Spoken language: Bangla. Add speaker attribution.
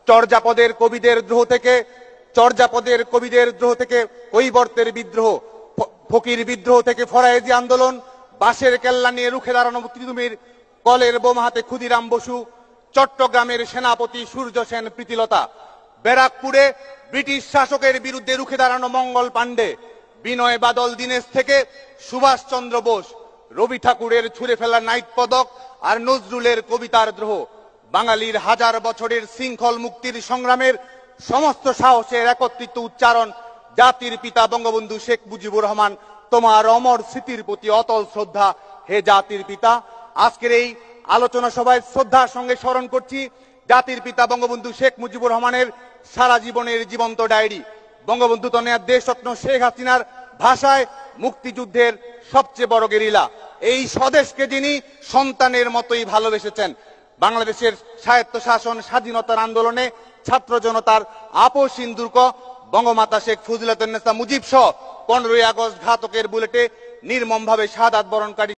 Speaker 1: চর্যাপদের কবিদের দ্রোহ থেকে কৈবর্তের বিদ্রোহ, ফকির বিদ্রোহ থেকে ফরায়েজি আন্দোলন, বাঁশের কেল্লা নিয়ে রুখে দাঁড়ানো মুক্তিযুদ্ধের কলের বোমা হাতে ক্ষুদিরাম বসু, চট্টগ্রামের সেনাপতি সূর্য সেন প্রীতিলতা, ব্যারাকপুরে ব্রিটিশ শাসকের বিরুদ্ধে রুখে দাঁড়ানো মঙ্গল পাণ্ডে, বিনয় বাদল দীনেশ থেকে সুভাষচন্দ্র বোস, রবি ঠাকুরের ছুঁড়ে ফেলা নাইট পদক আর নজরুলের কবিতার দ্রোহ, বাঙালির হাজার বছরের শৃঙ্খল মুক্তির সংগ্রামের সমস্ত সাহসের একত্রিত উচ্চারণ, জাতির পিতা বঙ্গবন্ধু শেখ মুজিবুর রহমান, তোমার অমর স্মৃতির প্রতি অতল শ্রদ্ধা হে জাতির পিতা। আজকের এই আলোচনা সভায় শ্রদ্ধার সঙ্গে স্মরণ করছি জাতির পিতা বঙ্গবন্ধু শেখ মুজিবুর রহমানের সারা জীবনের জীবন্ত ডায়েরি। বঙ্গবন্ধু তনয়া দেশরত্ন শেখ হাসিনার ভাষায় মুক্তিযুদ্ধের সবচেয়ে বড় গেরিলা। এই স্বদেশকে যিনি সন্তানের মতোই ভালোবেসেছেন। বাংলাদেশের স্বায়ত্তশাসন স্বাধীনতার আন্দোলনে ছাত্র জনতার আপোষহীন বঙ্গমাতা শেখ ফজিলাতুন্নেসা মুজিব সহ 15ই আগস্ট ঘাতকের বুলেটে নির্মমভাবে শাহাদাত বরণকারী